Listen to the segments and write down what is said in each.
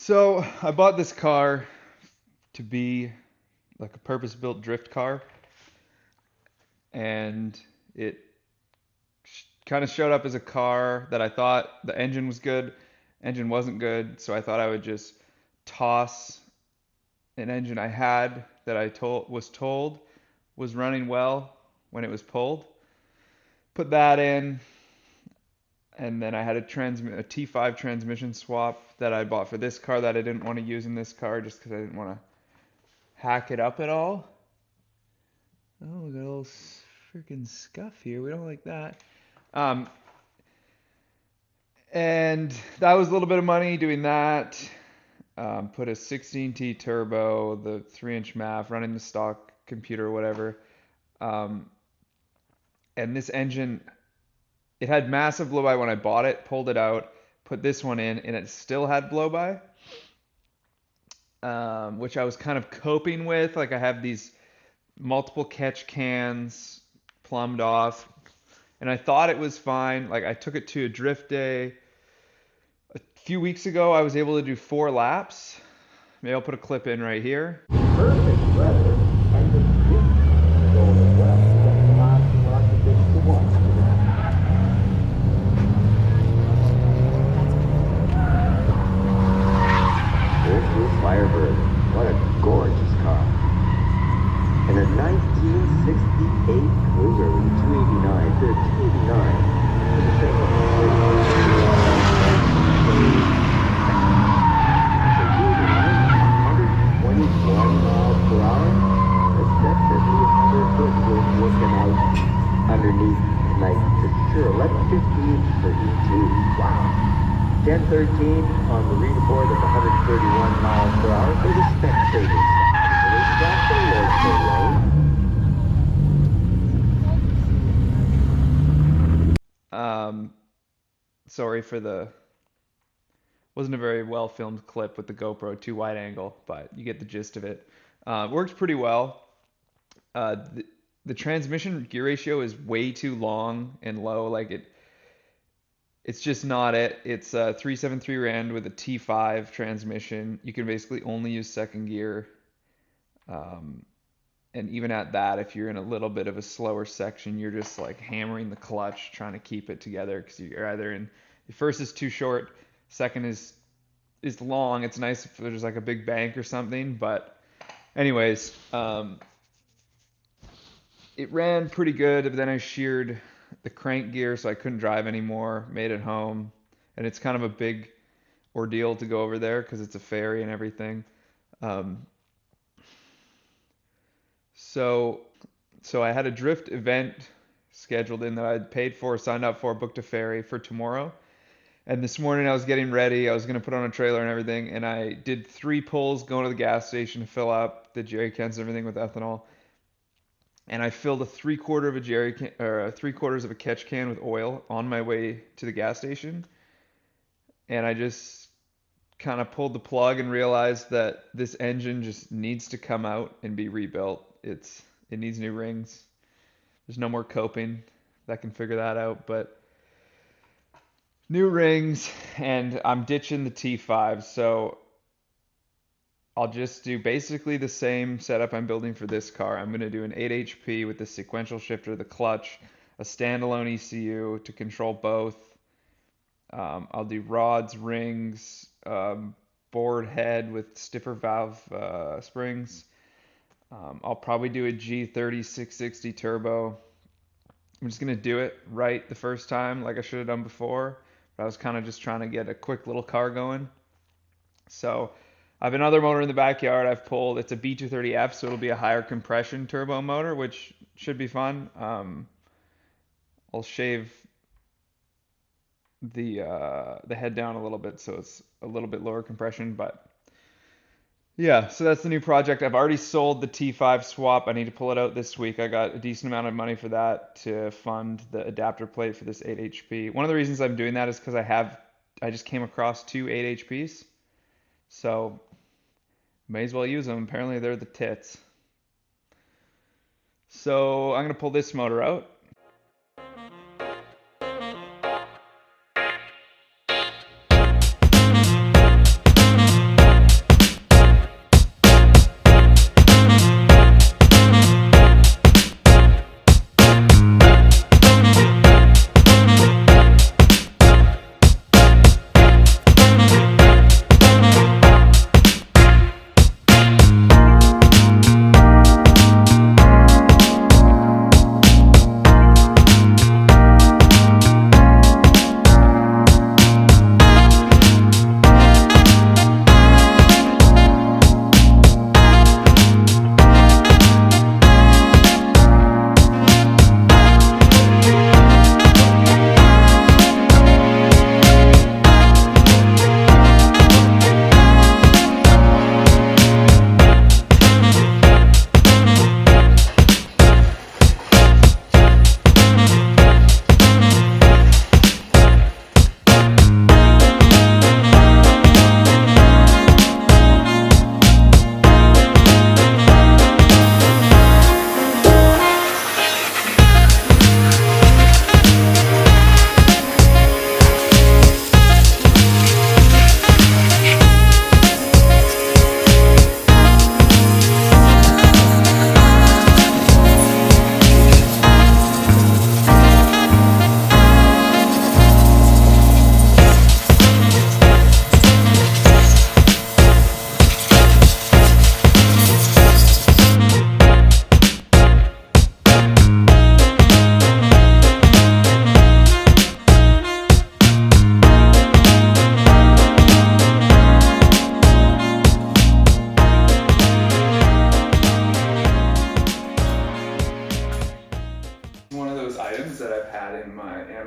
So I bought this car to be like a purpose-built drift car, and it kind of showed up as a car that I thought the engine was good. Engine wasn't good, so I thought I would just toss an engine I had that I was told was running well when it was pulled. Put that in, and then I had a T5 transmission swap that I bought for this car that I didn't want to use in this car just because I didn't want to hack it up at all. Oh, we got a little freaking scuff here. We don't like that. Um, and that was a little bit of money doing that. Put a 16T turbo, the 3-inch MAF, running the stock computer or whatever. Um, and this engine, it had massive blow-by when I bought it, pulled it out, put this one in, and it still had blow-by, which I was kind of coping with. Like I have these multiple catch cans plumbed off, and I thought it was fine. Like I took it to a drift day a few weeks ago. I was able to do 4 laps. Maybe I'll put a clip in right here. Perfect weather and the wind going well. The last mark of 6-1. There's this Firebird. What a gorgeous car. And a 1968 Cruiser with a 289. The 289 is the same one. So 289, 121 miles per hour. That's definitely another good worth looking out underneath tonight for sure. 11:15 for E2. Wow. 10:13 on the reader board at 131 miles per hour for the spectators. Sorry for the wasn't a very well filmed clip with the GoPro, too wide angle, but you get the gist of it. Works pretty well. The transmission gear ratio is way too long and low. Like it's just not it. It's a 373 Rand with a T5 transmission. You can basically only use second gear. And even at that, if you're in a little bit of a slower section, you're just like hammering the clutch, trying to keep it together because you're either in the first is too short, second is long. It's nice if there's like a big bank or something, but anyways, it ran pretty good, but then I sheared the crank gear so I couldn't drive anymore, made it home, and it's kind of a big ordeal to go over there because it's a ferry and everything. So I had a drift event scheduled in that I'd paid for, signed up for, booked a ferry for tomorrow. And this morning I was getting ready. I was going to put on a trailer and everything, and I did 3 pulls going to the gas station to fill up the jerry cans and everything with ethanol. And I filled a 3/4 of a jerry can, or 3/4 of a catch can with oil on my way to the gas station. And I just kind of pulled the plug and realized that this engine just needs to come out and be rebuilt. It needs new rings. There's no more coping that can figure that out, but new rings, and I'm ditching the T5. So I'll just do basically the same setup I'm building for this car. I'm going to do an 8 HP with the sequential shifter, the clutch, a standalone ECU to control both. I'll do rods, rings, board head with stiffer valve springs. I'll probably do a G30 660 turbo. I'm just going to do it right the first time like I should have done before. But I was kind of just trying to get a quick little car going. So I have another motor in the backyard I've pulled. It's a B230F, so it'll be a higher compression turbo motor, which should be fun. I'll shave the head down a little bit so it's a little bit lower compression, but yeah, so that's the new project. I've already sold the T5 swap. I need to pull it out this week. I got a decent amount of money for that to fund the adapter plate for this 8 HP. One of the reasons I'm doing that is because I just came across 2 8 HPs. So may as well use them. Apparently they're the tits. So I'm going to pull this motor out.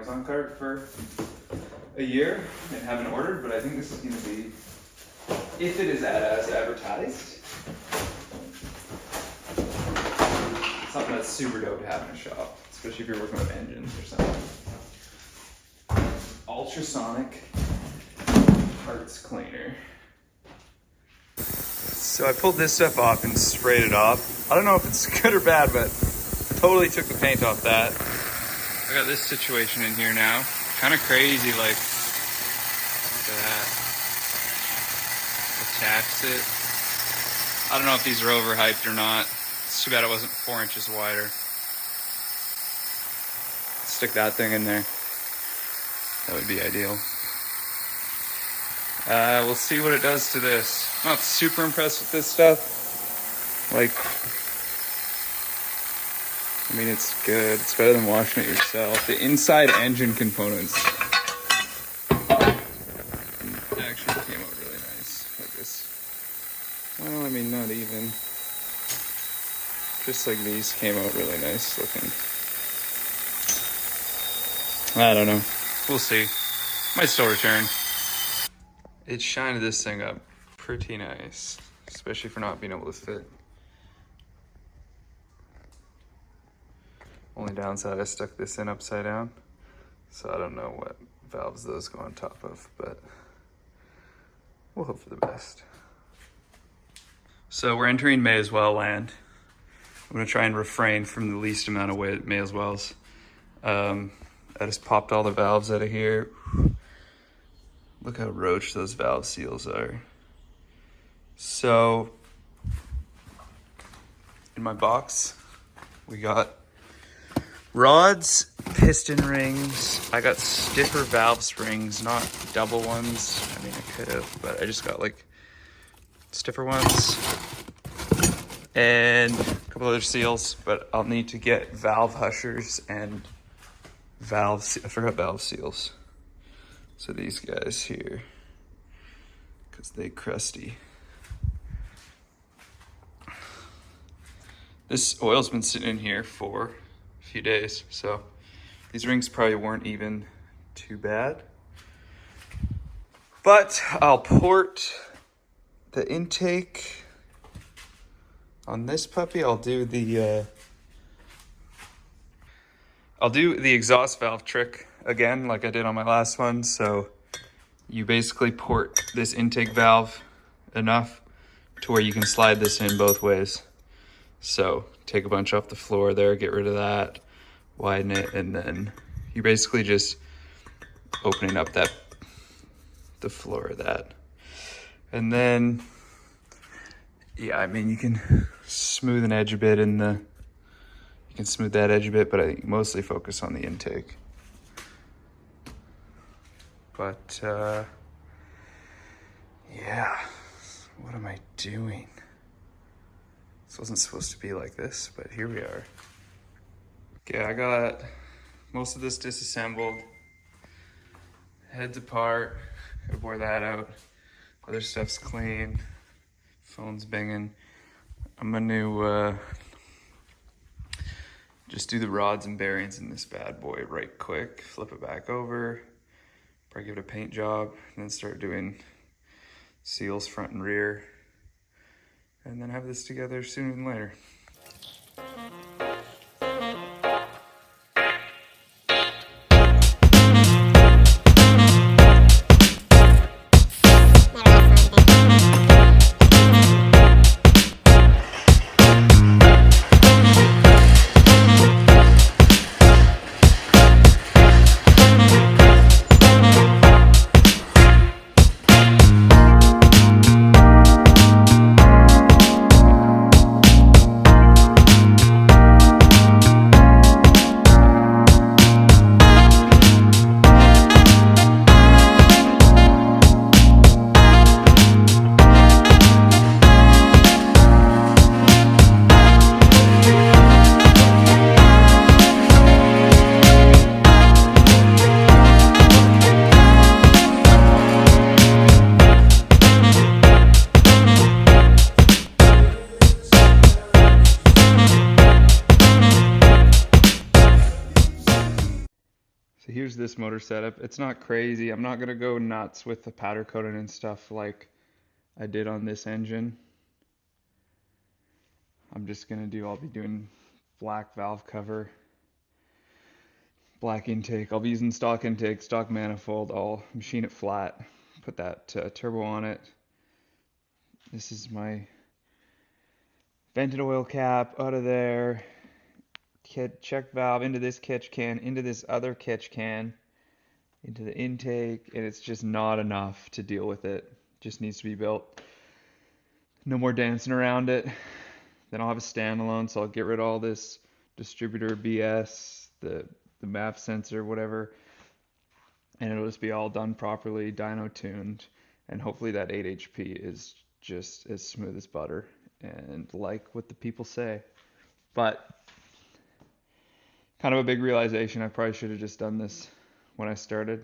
Amazon cart for a year and haven't ordered, but I think this is going to be, if it is as advertised, something that's super dope to have in a shop, especially if you're working with engines or something. Ultrasonic parts cleaner. So I pulled this stuff off and sprayed it off. I don't know if it's good or bad, but totally took the paint off that. I got this situation in here now. Kind of crazy, like, look at that. Attached it. I don't know if these are overhyped or not. It's too bad it wasn't 4 inches wider. Stick that thing in there. That would be ideal. We'll see what it does to this. I'm not super impressed with this stuff. Like, I mean, it's good. It's better than washing it yourself. The inside engine components actually came out really nice. Like this. Well, I mean, not even. Just like these came out really nice looking. I don't know. We'll see. Might still return. It shined this thing up pretty nice, especially for not being able to fit. Only downside, I stuck this in upside down, so I don't know what valves those go on top of, but we'll hope for the best. So we're entering may as well land. I'm gonna try and refrain from the least amount of may as wells. I just popped all the valves out of here. Look how roach those valve seals are. So, in my box, we got rods, piston rings. I got stiffer valve springs, not double ones. I mean, I could have, but I just got like stiffer ones. And a couple other seals, but I'll need to get valve hushers and I forgot valve seals. So these guys here, because they crusty. This oil's been sitting in here for a few days, so these rings probably weren't even too bad. But I'll port the intake on this puppy. I'll do the exhaust valve trick again, like I did on my last one. So you basically port this intake valve enough to where you can slide this in both ways. So take a bunch off the floor there, get rid of that, widen it, and then you're basically just opening up the floor of that. And then, yeah, I mean, you can smooth an edge a bit you can smooth that edge a bit, but I mostly focus on the intake. But, yeah, what am I doing? This wasn't supposed to be like this, but here we are. Okay, I got most of this disassembled. Heads apart, I wore that out. Other stuff's clean, phone's banging. I'm gonna just do the rods and bearings in this bad boy right quick, flip it back over, probably give it a paint job, and then start doing seals front and rear, and then have this together sooner than later. this motor setup. It's not crazy. I'm not gonna go nuts with the powder coating and stuff like I did on this engine. I'll be doing black valve cover, black intake. I'll be using stock intake, stock manifold. I'll machine it flat, put that turbo on it. This is my vented oil cap out of there. Check valve into this catch can, into this other catch can, into the intake, and it's just not enough to deal with it. Just needs to be built. No more dancing around it. Then I'll have a standalone, so I'll get rid of all this distributor BS, the MAF sensor, whatever, and it'll just be all done properly, dyno tuned, and hopefully that 8 HP is just as smooth as butter and like what the people say. But kind of a big realization. I probably should have just done this when I started.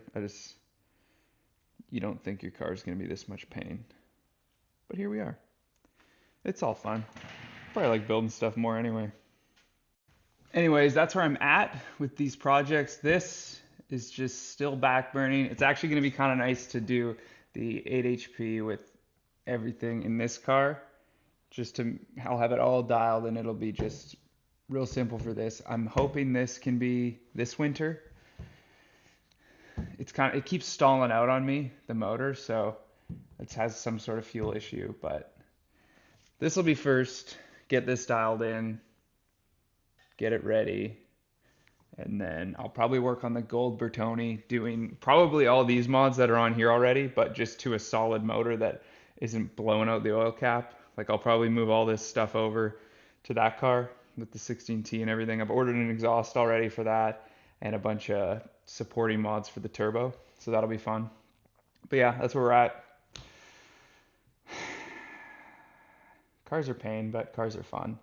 You don't think your car is going to be this much pain. But here we are. It's all fun. Probably like building stuff more anyway. Anyways, that's where I'm at with these projects. This is just still back burning. It's actually going to be kind of nice to do the 8 HP with everything in this car. I'll have it all dialed and it'll be just real simple for this. I'm hoping this can be this winter. It keeps stalling out on me, the motor, so it has some sort of fuel issue, but this will be first. Get this dialed in, get it ready, and then I'll probably work on the gold Bertoni, doing probably all these mods that are on here already, but just to a solid motor that isn't blowing out the oil cap. Like I'll probably move all this stuff over to that car with the 16T and everything. I've ordered an exhaust already for that and a bunch of supporting mods for the turbo, so that'll be fun. But yeah, that's where we're at. Cars are pain, but cars are fun.